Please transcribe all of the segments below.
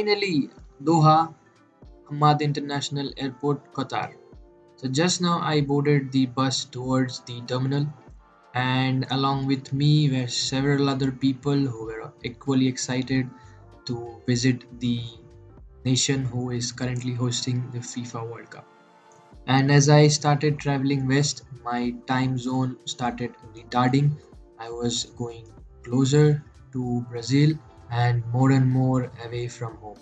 finally, Doha, Hamad International Airport, Qatar. So just now I boarded the bus towards the terminal, and along with me were several other people who were equally excited to visit the nation who is currently hosting the FIFA World Cup. And as I started traveling west, my time zone started retarding. I was going closer to Brazil and more away from home.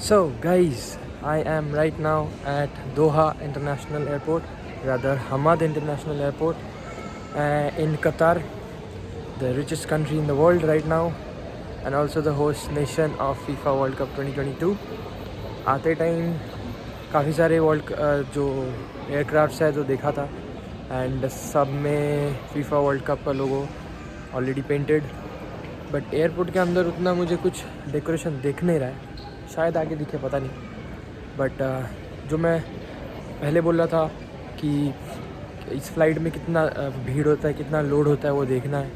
So, guys, I am right now at Doha International Airport, rather Hamad International Airport, in Qatar, the richest country in the world right now, and also the host nation of FIFA World Cup 2022. आते time काफ़ी सारे जो aircrafts है जो देखा था, and सब में फीफा वर्ल्ड कप का लोगो ऑलरेडी पेंटेड, बट एयरपोर्ट के अंदर उतना मुझे कुछ डेकोरेशन दिख नहीं रहा है, शायद आगे दिखे, पता नहीं। बट जो मैं पहले बोल रहा था कि इस फ्लाइट में कितना भीड़ होता है, कितना लोड होता है, वो देखना है।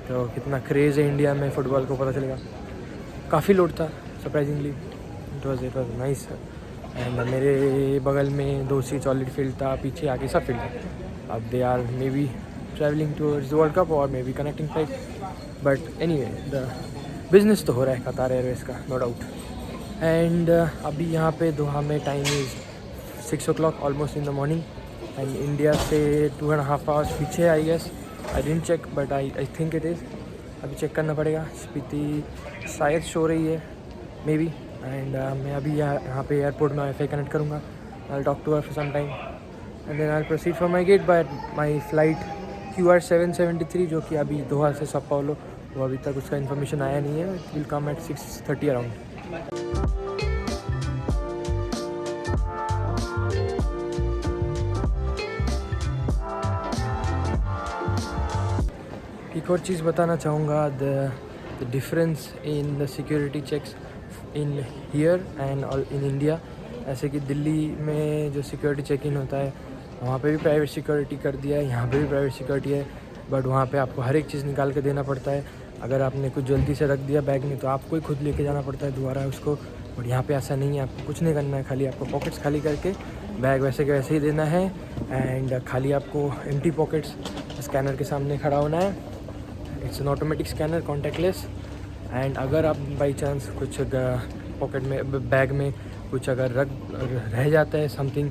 तो कितना क्रेज़ है इंडिया में फ़ुटबॉल को, पता चलेगा। काफ़ी लोड था surprisingly, it was nice. And मेरे बगल में 2 सीट्स ऑलरेडी फील्ड था, पीछे आगे सब फील्ड था। अब they are maybe travelling towards the world cup और maybe connecting flight, but anyway the business तो हो रहा है कतार एयरवेज़ का, नो डाउट। एंड अभी यहाँ पे दोहा में time is 6 o'clock almost in the morning, and India से 2.5 hours पीछे, I guess. I didn't check but I think it is. अभी चेक करना पड़ेगा। स्पीति शायद शो रही है, मे बी। एंड मैं अभी यहाँ पे एयरपोर्ट में वाईफाई कनेक्ट करूँगा। I talk to her for some time and then I proceed for my gate by my flight QR 773, जो कि अभी दोहा से sao Paulo, वो अभी तक उसका इन्फॉर्मेशन आया नहीं है। It will come at 6:30 around. एक और चीज़ बताना चाहूँगा, the difference in the security checks in here and in India. ऐसे कि दिल्ली में जो सिक्योरिटी चेक इन होता है, वहाँ पे भी प्राइवेट सिक्योरिटी कर दिया है, यहाँ पे भी प्राइवेट सिक्योरिटी है, बट वहाँ पे आपको हर एक चीज़ निकाल के देना पड़ता है। अगर आपने कुछ जल्दी से रख दिया बैग में तो आपको ही खुद लेके जाना पड़ता है दोबारा उसको। बट यहाँ पे ऐसा नहीं है, आपको कुछ नहीं करना है, खाली आपको पॉकेट्स खाली करके बैग वैसे के वैसे ही देना है। एंड खाली आपको एम्प्टी पॉकेट्स स्कैनर के सामने खड़ा होना है। It's an automatic scanner, contactless. And अगर आप बाई चांस कुछ पॉकेट में, बैग में कुछ अगर रह जाता है, समथिंग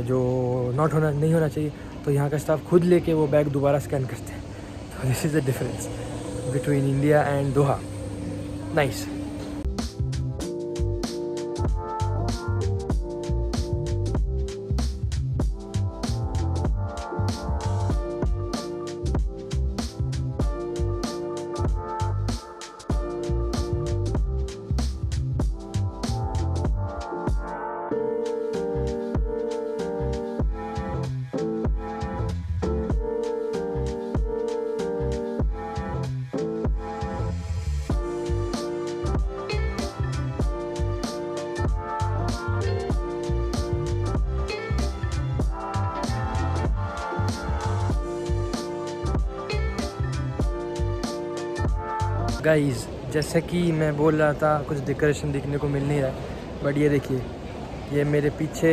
जो नहीं होना चाहिए, तो यहाँ का स्टाफ खुद लेके वो बैग दोबारा स्कैन करते हैं। तो this is the difference between India and Doha. Nice. Guys, जैसे कि मैं बोल रहा था, कुछ डेकोरेशन देखने को मिल नहीं रहा है, बट ये देखिए, ये मेरे पीछे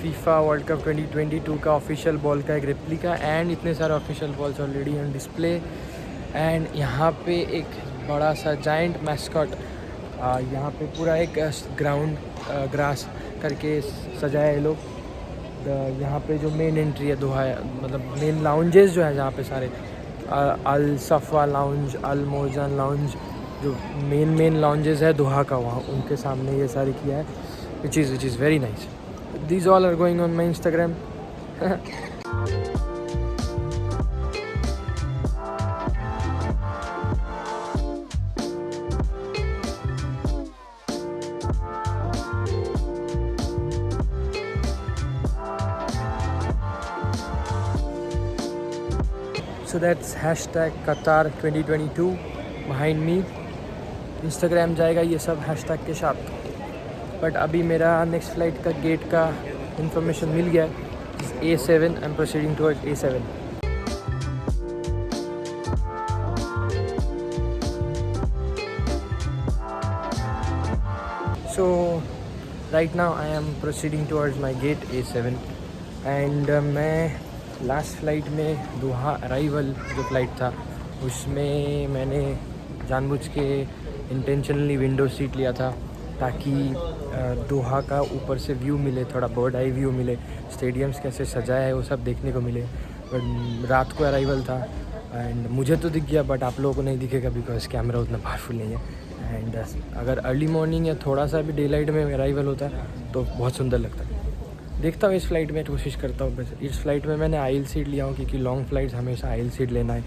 फीफा वर्ल्ड कप 2022 का ऑफिशियल बॉल का एक रेप्लिका, एंड इतने सारे official balls already on display. And यहाँ पे एक बड़ा सा जाइंट मैस्कॉट, यहाँ पे पूरा एक ग्राउंड ग्रास करके सजाया है लोग। यहाँ पे जो मेन एंट्री है दोहा, मतलब मेन लाउंजेस जो है जहाँ पे सारे अल सफ़ा लाउंज, अल मोजन लाउंज, जो मेन लाउंजेस है दोहा का, वहाँ उनके सामने ये सारे किया है, which is very nice. These all are going on my Instagram. So that's hashtag Qatar 2022 behind me. Instagram जाएगा ये सब हैशटैग के साथ. बट अभी मेरा नेक्स्ट फ्लाइट का गेट का इंफॉर्मेशन मिल गया. A7. I am proceeding towards A7. So right now I am proceeding towards my gate A7 and मैं लास्ट फ्लाइट में दोहा अराइवल जो फ़्लाइट था उसमें मैंने जानबूझ के इंटेंशनली विंडो सीट लिया था ताकि दोहा का ऊपर से व्यू मिले, थोड़ा बर्ड आई व्यू मिले, स्टेडियम्स कैसे सजाया है वो सब देखने को मिले. बट रात को अराइवल था एंड मुझे तो दिख गया बट आप लोगों को नहीं दिखेगा बिकॉज कैमरा उतना पावरफुल नहीं है. एंड अगर अर्ली मॉर्निंग या थोड़ा सा भी डे लाइट में अराइवल होता है तो बहुत सुंदर लगता है. देखता हूँ इस फ्लाइट में कोशिश करता हूँ. बस इस फ्लाइट में मैंने आइल सीट लिया हूँ क्योंकि लॉन्ग फ्लाइट्स हमेशा आइल सीट लेना है,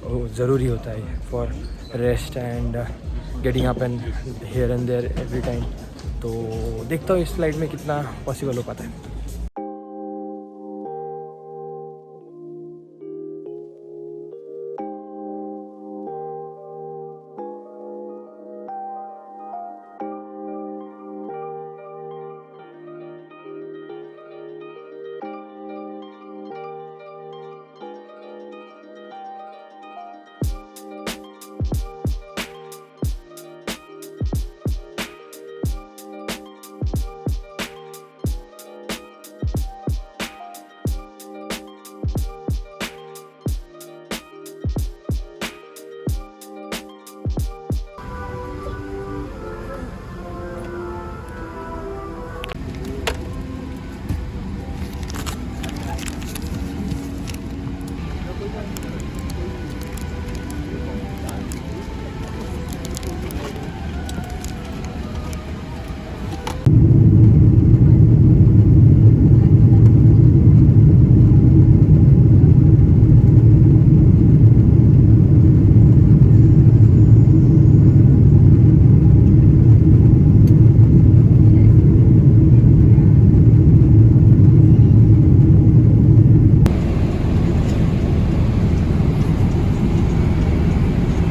वो ज़रूरी होता है for rest and getting up and here and there every time. तो देखता हूँ इस फ्लाइट में कितना पॉसिबल हो पाता है.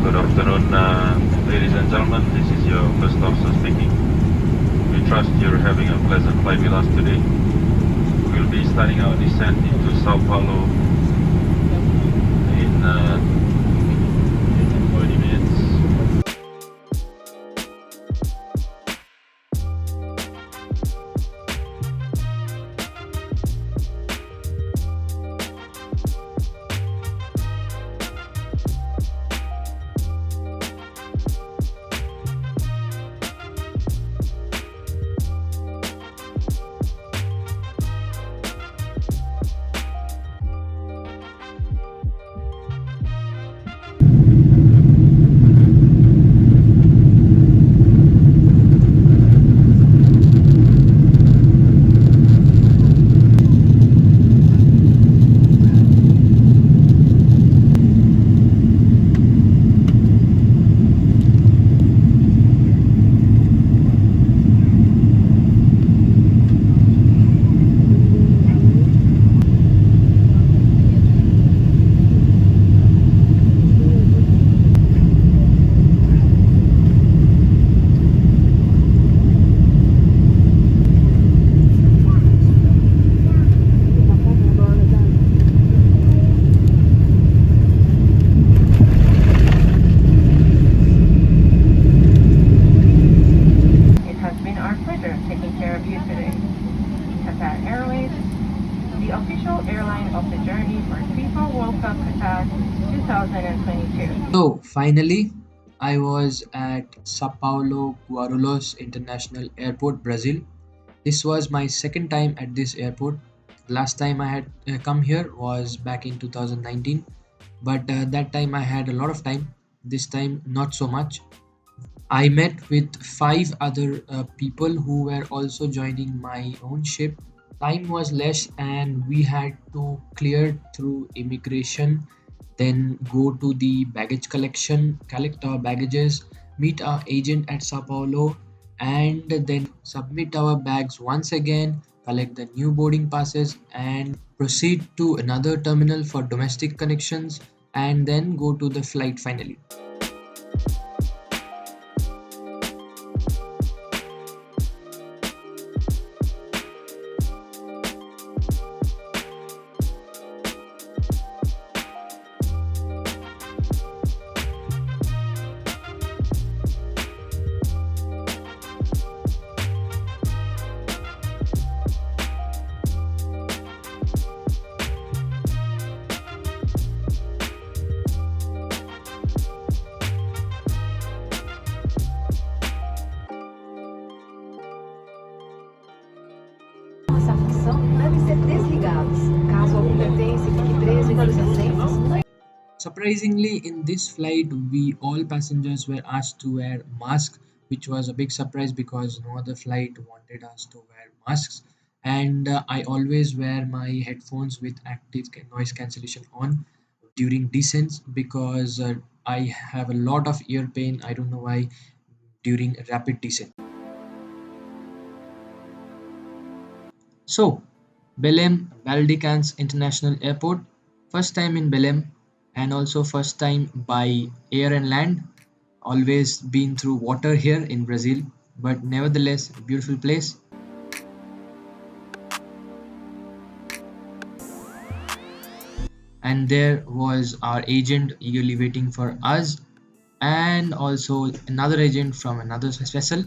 Good afternoon, ladies and gentlemen. This is your first officer speaking. We trust you're having a pleasant flight with us today. We'll be starting our descent into Sao Paulo in 40 minutes. It has been our pleasure taking care of you today. Qatar Airways, the official airline of the journey for FIFA World Cup Qatar 2022. So finally, I was at Sao Paulo Guarulhos International Airport, Brazil. This was my second time at this airport. Last time I had come here was back in 2019, but that time I had a lot of time. This time, not so much. I met with five other people who were also joining my own ship. Time was less, and we had to clear through immigration, then go to the baggage collection, collect our baggages, meet our agent at Sao Paulo, and then submit our bags once again, collect the new boarding passes, and proceed to another terminal for domestic connections. and then go to the flight finally. Essa função deve ser desligados. Caso algum pertence fique preso entre os assentos. Surprisingly, in this flight, we all passengers were asked to wear masks, which was a big surprise because no other flight wanted us to wear masks. And I always wear my headphones with active noise cancellation on during descents because I have a lot of ear pain. I don't know why during rapid descent. So, Belém Valdecans International Airport, first time in Belém and also first time by air and land. Always been through water here in Brazil, but nevertheless, a beautiful place. And there was our agent eagerly waiting for us, and also another agent from another vessel.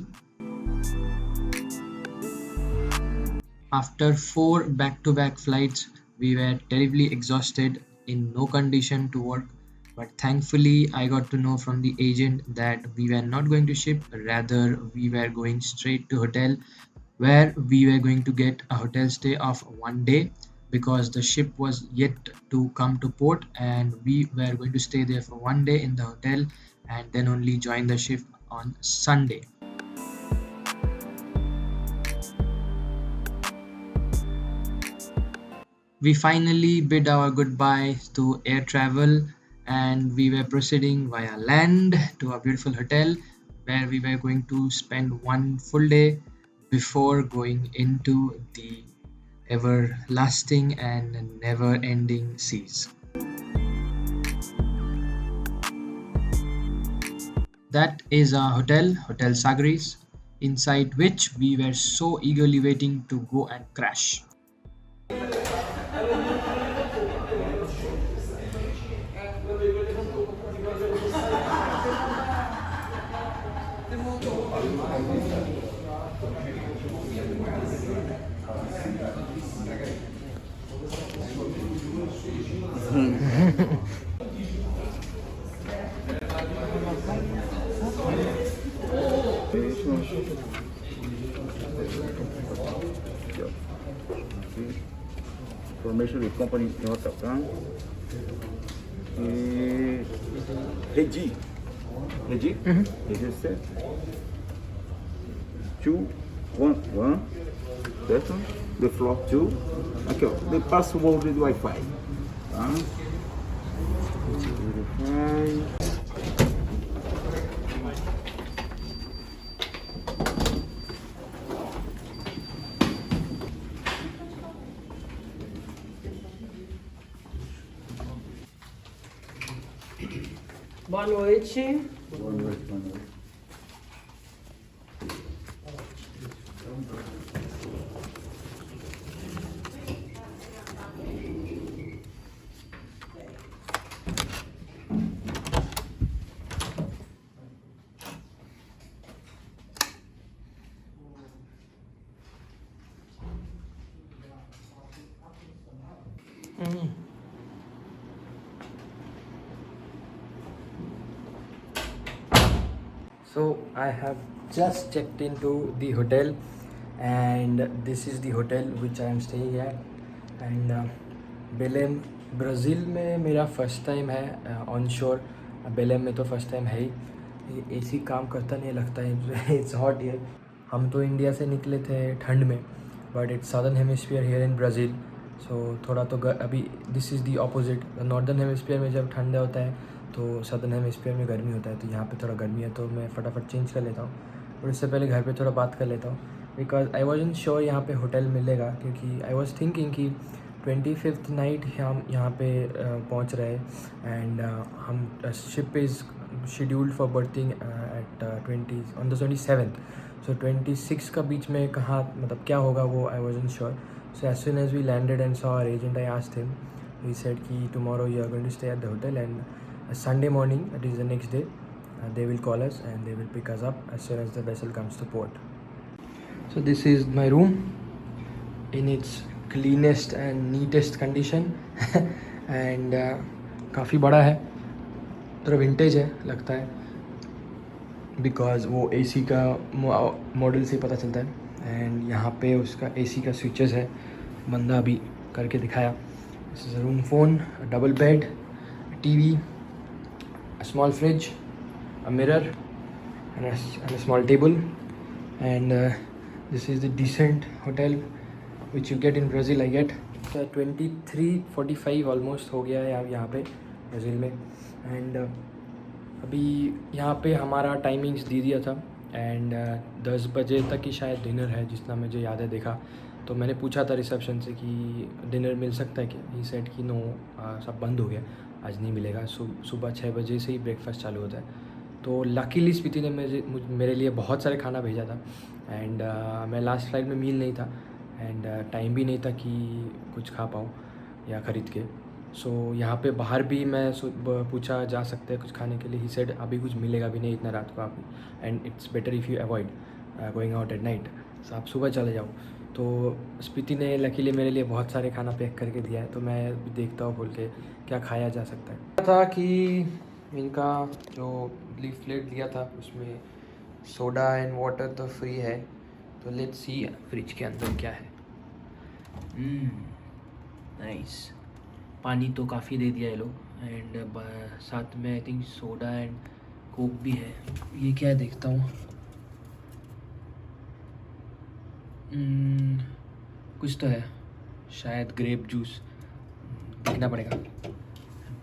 After four back to back flights, we were terribly exhausted, in no condition to work. But thankfully, I got to know from the agent that we were not going to ship, rather, we were going straight to hotel where we were going to get a hotel stay of 1 day because the ship was yet to come to port and we were going to stay there for 1 day in the hotel and then only join the ship on Sunday. We finally bid our goodbyes to air travel and we were proceeding via land to a beautiful hotel where we were going to spend 1 full day before going into the everlasting and never ending seas. That is our hotel, Hotel Sagres, inside which we were so eagerly waiting to go and crash. Information with company nota kan Regi set 211 certo? The floor 2 aqui ó, the password do Wi-Fi tá? Boa noite. Boa noite, boa noite. So I have just checked into the hotel and this is the hotel which I am staying at and बेलेम Brazil में मेरा first time है on शोर बेलेम में तो first time है ही AC काम करता नहीं लगता है इट्स हॉट हियर हम तो इंडिया से निकले थे ठंड में but it's southern hemisphere here in Brazil so थोड़ा तो अभी this is the opposite northern hemisphere में जब ठंडा होता है तो सदर्न हेमिस्फीयर में गर्मी होता है तो यहाँ पे थोड़ा गर्मी है तो मैं फटाफट चेंज कर लेता हूँ और इससे पहले घर पे थोड़ा बात कर लेता हूँ because I was in sure यहाँ पे होटल मिलेगा क्योंकि आई वॉज थिंकिंग कि 25th नाइट हम यहाँ पे पहुँच रहे एंड हम ship is scheduled for berthing at 20 on the 27th. So 26 का बीच में कहाँ मतलब क्या होगा वो I wasn't sure. So as soon as we landed and saw our agent, I asked him. He said कि tomorrow you are going to stay at the hotel and Sunday morning, that is the next day, they will call us and they will pick us up as soon as the vessel comes to port. So this is my room in its cleanest and neatest condition and काफ़ी बड़ा है, थोड़ा vintage है लगता है, because वो AC का model से पता चलता है. एंड यहाँ पे उसका AC का स्विचेस है, बंदा अभी करके दिखाया. This is a room, phone, double bed, TV, a small fridge, a mirror and a small table, and this is the decent hotel which you get in Brazil, I get. 23:45 almost हो गया है यहाँ पे Brazil में. And अभी यहाँ पे हमारा टाइमिंग्स दे दिया था एंड 10 बजे तक ही शायद डिनर है, जितना मुझे याद है देखा. तो मैंने पूछा था रिसेप्शन से कि डिनर मिल सकता है क्या. ही सेड कि नो, सब बंद हो गया, आज नहीं मिलेगा. सुबह 6 बजे से ही ब्रेकफास्ट चालू होता है. तो लकीली स्पीति ने मेरे लिए बहुत सारे खाना भेजा था. एंड मैं लास्ट फ्लाइट में मील नहीं था एंड टाइम भी नहीं था कि कुछ खा पाऊँ या ख़रीद के. सो यहाँ पे बाहर भी मैं पूछा जा सकता है कुछ खाने के लिए. ही सेड अभी कुछ मिलेगा भी नहीं इतना रात को आप, and it's better if you avoid going out at night. So आप सुबह चले जाओ. तो स्पीति ने लकीली मेरे लिए बहुत सारे खाना पैक करके दिया है, तो मैं भी देखता हूँ बोल के क्या खाया जा सकता है. था कि इनका जो लीफलेट दिया था उसमें सोडा एंड वाटर तो फ्री है, तो लेट्स सी फ्रिज के अंदर क्या है. नाइस. पानी तो काफ़ी दे दिया है लोग, एंड साथ में I think soda and Coke भी है. ये क्या है देखता हूँ. कुछ तो है, शायद ग्रेप जूस, देखना पड़ेगा.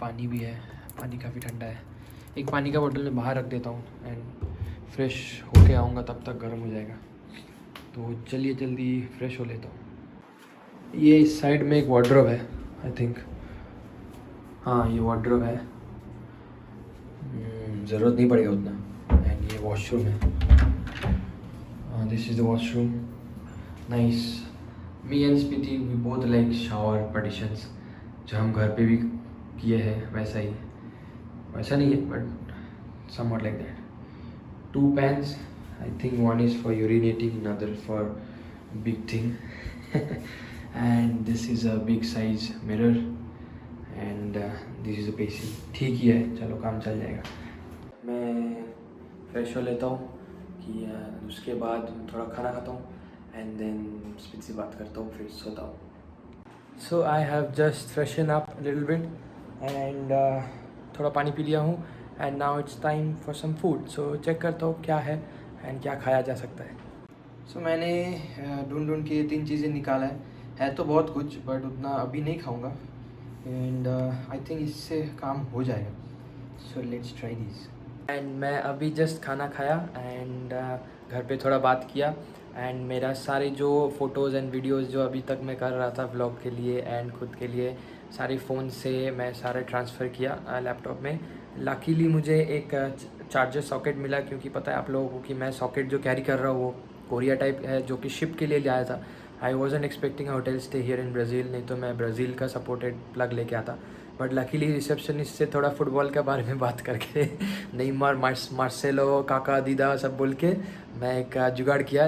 पानी भी है, पानी काफ़ी ठंडा है. एक पानी का बोतल में बाहर रख देता हूँ एंड फ्रेश होके आऊँगा, तब तक गर्म हो जाएगा. तो चलिए जल्दी फ्रेश हो लेता हूँ. ये इस साइड में एक वार्डरोब है आई थिंक. हाँ ये वार्डरोब है, ज़रूरत नहीं पड़ेगा उतना. एंड ये वॉशरूम है. This is the washroom. Nice. Me and Spiti we both like shower partitions, जो हम घर पे भी किए हैं वैसा ही. वैसा नहीं है but somewhat like that. 2 pans, I think one is for urinating, another for big thing. And this is a big size mirror and this is a basin. ठीक ही है, चलो काम चल जाएगा. मैं फ्रेश हो लेता हूँ कि उसके बाद थोड़ा खाना खाता हूँ एंड देन स्पीच से बात करता हूँ, फिर सोता हूँ. So I have just freshen up little bit and थोड़ा पानी पी लिया हूँ and now it's time for some food. So check करता हूँ क्या है एंड क्या खाया जा सकता है. सो मैंने ढूंढ के 3 चीज़ें निकाला है तो बहुत कुछ, बट उतना अभी नहीं खाऊंगा एंड आई थिंक इससे काम हो जाएगा. So let's try this. And मैं अभी जस्ट खाना खाया एंड घर पे थोड़ा बात किया एंड मेरा सारे जो फ़ोटोज़ एंड वीडियोज़ जो अभी तक मैं कर रहा था व्लॉग के लिए एंड खुद के लिए, सारे फ़ोन से मैं सारे ट्रांसफ़र किया लैपटॉप में. लकीली मुझे एक चार्जर सॉकेट मिला, क्योंकि पता है आप लोगों को कि मैं सॉकेट जो कैरी कर रहा हूँ वो कोरिया टाइप है, जो कि शिप के लिए लाया था. आई wasn't expecting a hotel stay here in Brazil, नहीं तो मैं ब्राज़ील का सपोर्टेड प्लग लेके आता. बट लकीली रिसेप्शनिस्ट से थोड़ा फुटबॉल के बारे में बात करके नेइमार, मार्सेलो, काका, दीदा सब बोल के मैं एक जुगाड़ किया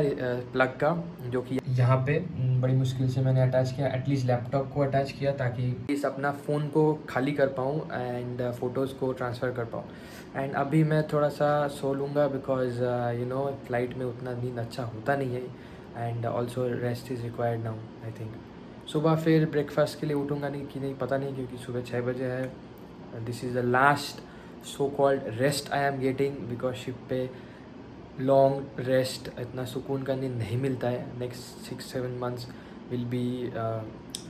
प्लग का, जो कि यहाँ पे बड़ी मुश्किल से मैंने अटैच किया. एटलीस्ट लैपटॉप को अटैच किया ताकि इस अपना फ़ोन को खाली कर पाऊँ एंड फ़ोटोज़ को ट्रांसफ़र कर पाऊँ. एंड अभी मैं थोड़ा सा सो लूँगा बिकॉज यू नो फ़्लाइट में उतना नींद अच्छा होता नहीं है and also rest is required now. I think सुबह फिर ब्रेकफास्ट के लिए उठूँगा नहीं कि नहीं पता नहीं, क्योंकि सुबह 6 बजे है. This is the last so called rest I am getting, because ship पे लॉन्ग रेस्ट, इतना सुकून का नींद नहीं मिलता है. Next 6-7 months will be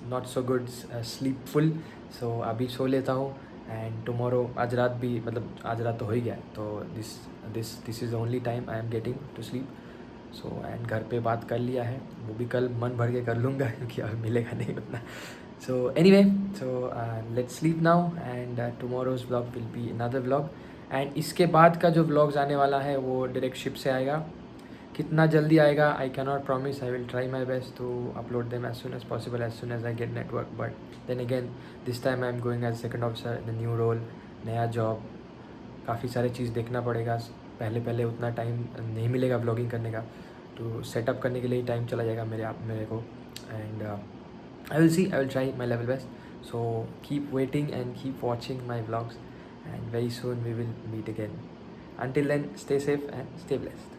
not so good sleepful. So अभी सो लेता हूँ एंड टुमारो, आज रात भी, मतलब आज रात तो हो ही गया, तो this is the only time I am getting to sleep. So and घर पे बात कर लिया है, वो भी कल मन भर के कर लूँगा क्योंकि अब मिलेगा नहीं उतना. So anyway, let's sleep now and tomorrow's vlog will be another vlog. And इसके बाद का जो vlogs आने वाला है वो डायरेक्ट शिप से आएगा. कितना जल्दी आएगा I cannot promise. I will try my best to upload them as soon as possible, as soon as I get network. But then again, this time I am going as second officer in a new role, नया job. काफ़ी सारे चीज़ देखना पड़ेगा. पहले उतना time नहीं मिलेगा vlogging करने का, तो सेटअप करने के लिए टाइम चला जाएगा मेरे को. And I will see, I will try my level best. So keep waiting and keep watching my vlogs, and very soon we will meet again. Until then, stay safe and stay blessed.